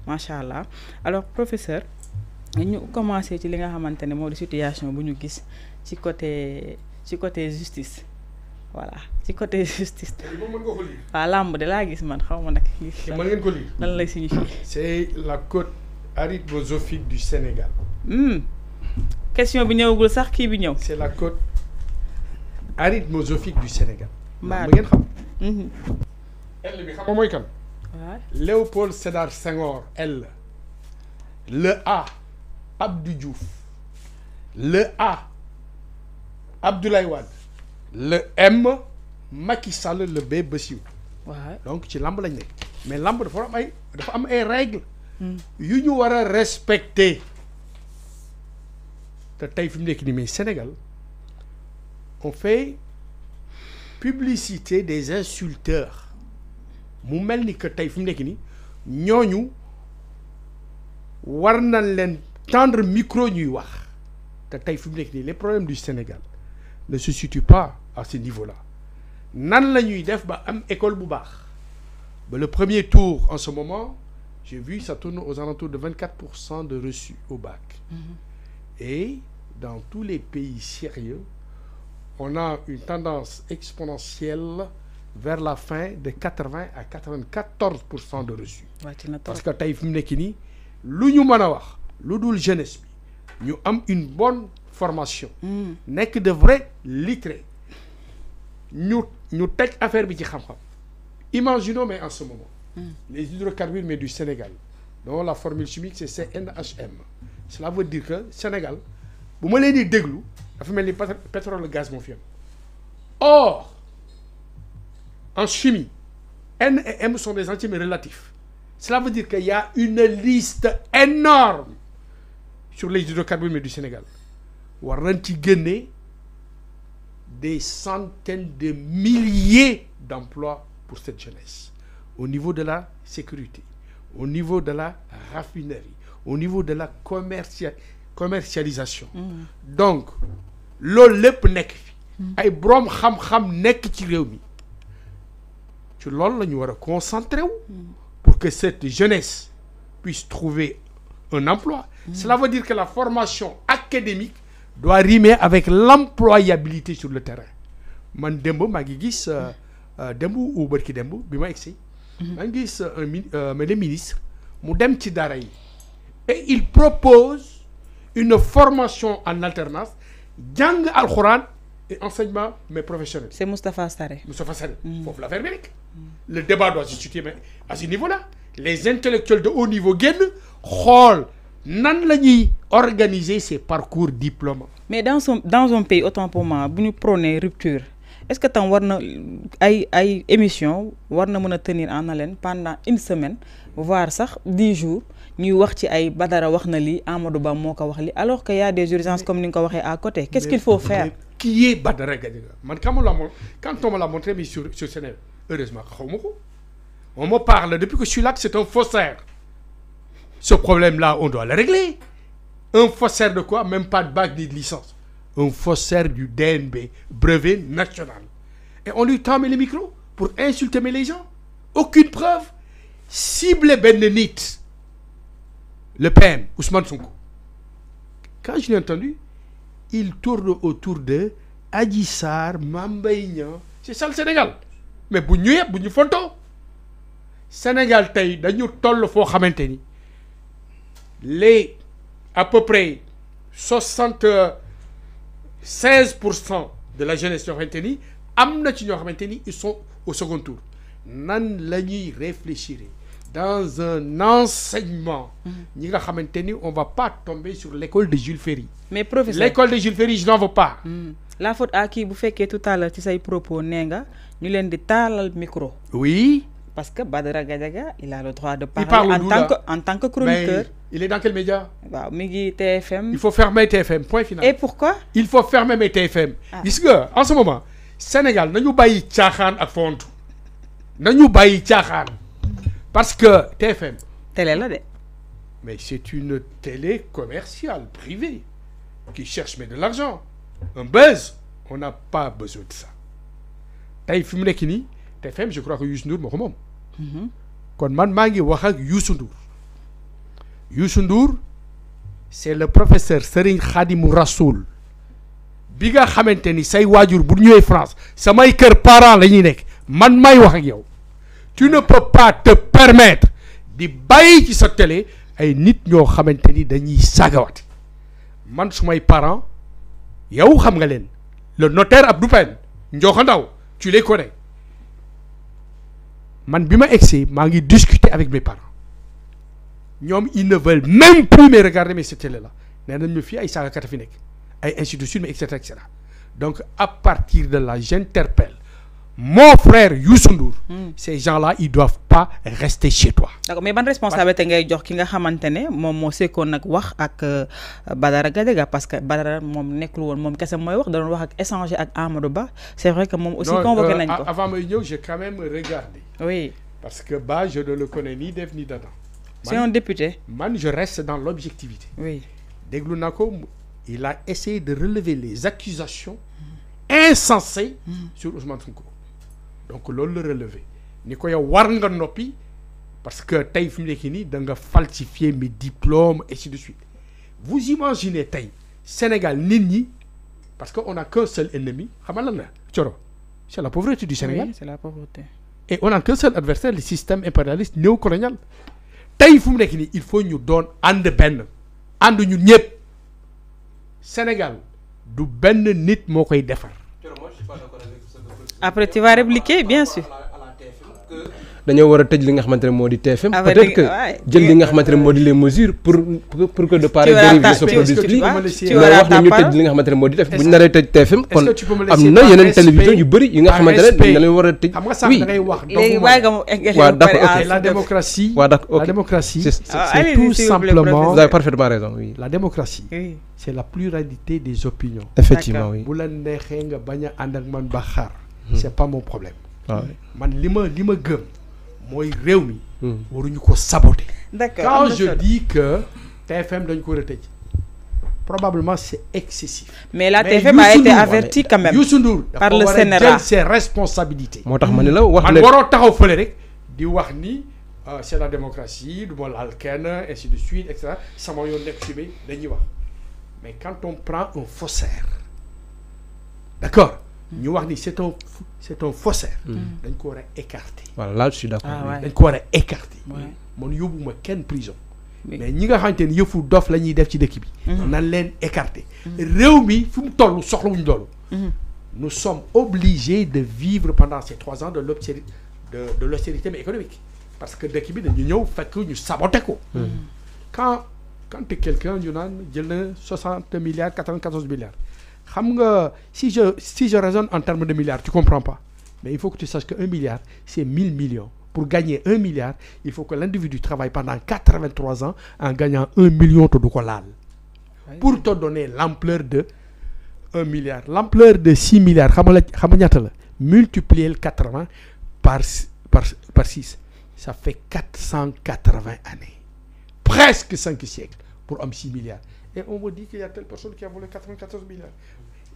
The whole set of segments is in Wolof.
macha allah alors professeur ñu commencé ci li nga xamante ne moo di situation bu ñu gis ci côté justice voilà ci côté justice. waaw làmb de laa gis man xaw ma nag. mën ngeen ko lire lan lay signifier. c'est la côte arthrosophique du Sénégal. question bi ñëwagul sax kii bi ñëw. c'est la côte arthrosophique du Sénégal. mbaa ngeen xam. L bi xam nga mooy kan. waaw Léopold Sédar Senghor L. le A Abdou Diouf. le A Abdoulaye Wade. le M Macky Sall le B Bassirou. waaw donc ci lamb lañ nekk mais lamb dafa am ay règles. yu ñu war a respecter. te tey fi mu nekk nii mais Sénégal on fait publicité des insulteurs mu mel ni que tey fi mu nekk nii ñooñu war nañ leen tendre micro ñuy wax te tey fi mu nekk nii les problèmes du Sénégal ne se situent pas à ce niveau-là nan la ñuy def ba am école bu baax ba le premier tour en ce moment j'ai vu ça tourne aux alentours de 24% de reçus au bac. Et dans tous les pays sérieux, on a une tendance exponentielle vers la fin de 80 à 94% de reçus. Parce que tey fi mu nekk nii lu ñu mën a wax lu dul jeunesse bi ñu am une bonne formation. nekk de vrais lettrés ñu teg affaire bi ci xam-xam. Imaginons mais en ce moment. Les hydrocarbures mais du Sénégal dont la formule chimique c'est CNHM. Cela veut dire que Sénégal bu ma leen di déglu dafa mel ni pétrole le gaz moo fi am. Or en chimie N et M sont des entiers relatifs. Cela veut dire qu'il y a une liste énorme sur les hydrocarbures mais du Sénégal war nañ ci génne des centaines de milliers d'emplois pour cette jeunesse au niveau de la sécurité, au niveau de la raffinerie, au niveau de la commercialisation. Donc loolu lépp nekk fi ay boroom xam-xam nekk ci réew mi ci loolu la ñu war a concentrer wu pour que cette jeunesse puisse trouver un emploi. Cela veut dire que la formation académique doit rimer avec l'employabilité sur le terrain. Man démb maa ngi gis démb ou barki démb bi ma egsi maa ngi gis le ministre mu dem ci daara yi et il propose une formation en alternance jàng alxuraan et enseignement mais professionnel. C'est Moustapha Sarré. Moustapha Sarré. Foofu l'affaire bi rek. Le débat doit se situer mais à ce niveau-là les intellectuels de haut niveau génn xool nan la ñuy organiser ces parcours diplômants. Mais dans un pays autant pour moi bu ñu prôner rupture est-ce que tam war na ay émission war na mën a tenir en haleine pendant une semaine voire sax 10 jours ñuy wax ci ay Badara wax na lii Amadou Ba moo ko wax li alors que y a des urgences comme ni nga ko waxee à côté. Qu'est-ce qu'il faut faire? Qui est Badara Gadiaga? Man quand on me l'a montré mais sur Sénégal heureusement xaw ma ko on me parle depuis que je suis là que c'est un faussaire. Ce problème-là on doit le régler. Un faussaire de quoi? Même pas de bac ni de licence. Un faussaire du DNB, brevet national. Et on lui tend les micros pour insulter les gens. Aucune preuve. Cibler Ben nit. Le PM, Ousmane Sonko. Quand je l'ai entendu, il tourne autour de Adji Sarr, Mame Mbaye Niang. C'est ça le Sénégal. Mais bu ñu yeb bu ñu fonto Sénégal tey dañu toll foo xamante ni les à peu près 76% de la jeunesse ñoo xamante ni am na ci ñoo xamante ni ils sont au second tour. Nan la ñuy réfléchir dans un enseignement ñi nga xamante ni on va pas tomber sur l'école de Jules Ferry. Mais professeur l'école de Jules Ferry je n'en veux pas. La faute à qui bu fekkee tout à l'heure ci say propos nee nga ñu leen di taalal micro. Oui. Parce que Badara Gadiaga il a le droit de parler en tant que chroniqueur. Mais il est dans quel média? waaw mi ngi TFM. Il faut fermer TFM point final. Et pourquoi? Il faut fermer mes TFM. Gis nga en ce moment Sénégal nañu bàyyi caaxaan ak fontu nañu bàyyi caaxaan parce que TFM. télé la de. Mais c'est une télé commerciale privée qui cherche mais de l'argent. Un buzz on n'a pas besoin de ça. Tey fi mu nekk nii TFM je crois que Youssou Ndour moo ko moom. kon man maa ngi wax ak Youssou Ndour Youssou Ndour c'est le professeur Serigne Khadimou Rassoul bi nga xamante ni say waajur bu ñëwee France samay kër parents la ñuy nekk man may wax ak yow tu ne peux pas te permettre di bàyyi ci sa télé ay nit ñoo xamante ni dañuy saagawat man sumay parents yow xam nga leen le notaire Abdou Pène Ndioka Ndaw tu les connais man bi ma egsee maa ngi discuter avec mes parents ñoom ils ne veulent même plus me regarder mais cette télé là nee nañ ma fii ay saagakat a fi nekk ay institutions mais et cetera donc à partir de là j'interpelle mon frère Youssou Ndour. Ces gens-là ils doivent pas rester chez toi. D'accord mais ban responsabilité ngay jox ki nga xamante ne moom moo sekkoon nag wax ak Badara Gadiaga parce que Badara moom nekkul woon moom kese mooy wax da doon wax ak échanger ak Amadou Ba c'est vrai que moom aussi convoqué nañ ko. Avant may ñëw j'ai quand même regardé. Oui. Parce que Ba je ne le connais ni d'Ève ni d'Adam. C'est un député. Man je reste dans l'objectivité. Oui. déglu naa ko il a essayé de relever les accusations insensées sur Ousmane Sonko. Donc loolu la relevé ni ko yow war nga noppi parce que tey fi mu nekk nii da nga falsifier mes diplômes et ainsi de suite. Vous imaginez tey Sénégal nit ñi parce que on a qu'un seul ennemi xam nga lan la Thioro c'est la pauvreté du Sénégal. Oui, c'est la pauvreté. Et on a qu'un seul adversaire le système impérialiste néocolonial. tey fu mu nekk nii il faut ñu doon ànd benn ànd ñun ñëpp Sénégal du benn nit moo koy defar. Après tu vas répliquer bien sûr. dañoo war a tëj li nga xamante ne moo di TFM peut-être que jël li nga xamante ne moo di les mesures pour que de pareilles dérives ne se produisent plus mais wax na ñu tëj li nga xamante ne moo di def bu ñu naree tëj TFM kon am na yeneen télévision yu bëri yi nga xamante ne dañ leen war a tëj. xam nga sax da ngay wax léegi waaye nga mu egg. waaw d'accord ok la démocratie. waaw d'accord la démocratie. c'est tout simplement. vous avez parfaitement raison oui. La démocratie. C'est la pluralité des opinions. Effectivement oui. bu la neexee nga bañ a ànd ak man ba xaar. c'est pas mon problème. man li ma gëm. mooy réew mi. waruñu ko saboter. D'accord. Quand je dis que TFM dañ ko war a tëj probablement c'est excessif. Mais la TFM a été avertie quand même. Youssou Ndour par le CNRA dafa war a jël ses responsabilités. moo tax ma ne la wax man waroo taxaw fële rek di wax ni c'est la démocratie du ma laal kenn ainsi de suite et cetera sama yoon nekk ci bi dañuy wax mais quand on prend un faussaire d'accord. ñu wax ni c'est un faussaire. dañ ko war a écarter. voilà là je suis d'accord. dañ ko war a écarter. man yóbbuma kenn prison. mais ñi nga xamante ni yëfu dof la ñuy def ci dëkk bi. nan leen écarter. réew mi fu mu toll soxlawuñu loolu. nous sommes obligés de vivre pendant ces 3 ans de l'austérité mais économique. parce que dëkk bi dañu ñëw fekk ñu saboté ko. quand t'es quelqu'un ñu naan jël na 60 milliards 94 milliards. xam nga si je raisonne en termes de milliards tu comprends pas mais il faut que tu saches que 1 milliard c'est 1000 millions pour gagner 1 milliard il faut que l'individu travaille pendant 83 ans en gagnant 1 million te du ko laal pour te donner l'ampleur de 1 milliard l'ampleur de 6 milliards xam nga ñaata la multiplier le 80 par 6 ça fait 480 années presque 5 siècles pour am 6 milliards et on me dit qu'il y a telle personne qui a volé 94 milliards.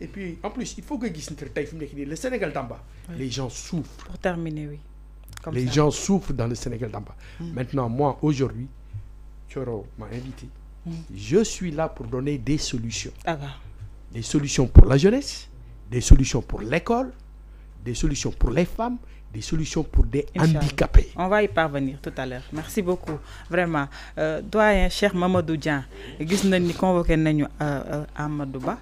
Et puis, en plus, il faut que le Sénégal d'en bas, les gens souffrent. Pour terminer, oui. Comme les ça. gens souffrent dans le Sénégal d'en bas. Maintenant, moi, aujourd'hui, Thioro m'a invité. Je suis là pour donner des solutions. Des solutions pour la jeunesse, des solutions pour l'école, des solutions pour les femmes, des solutions pour des handicapés. On va y parvenir tout à l'heure. Merci beaucoup. Vraiment. Doyen Cheikh Mamadou Dieng, gis nañ ni convoqué nañu Amadou Ba.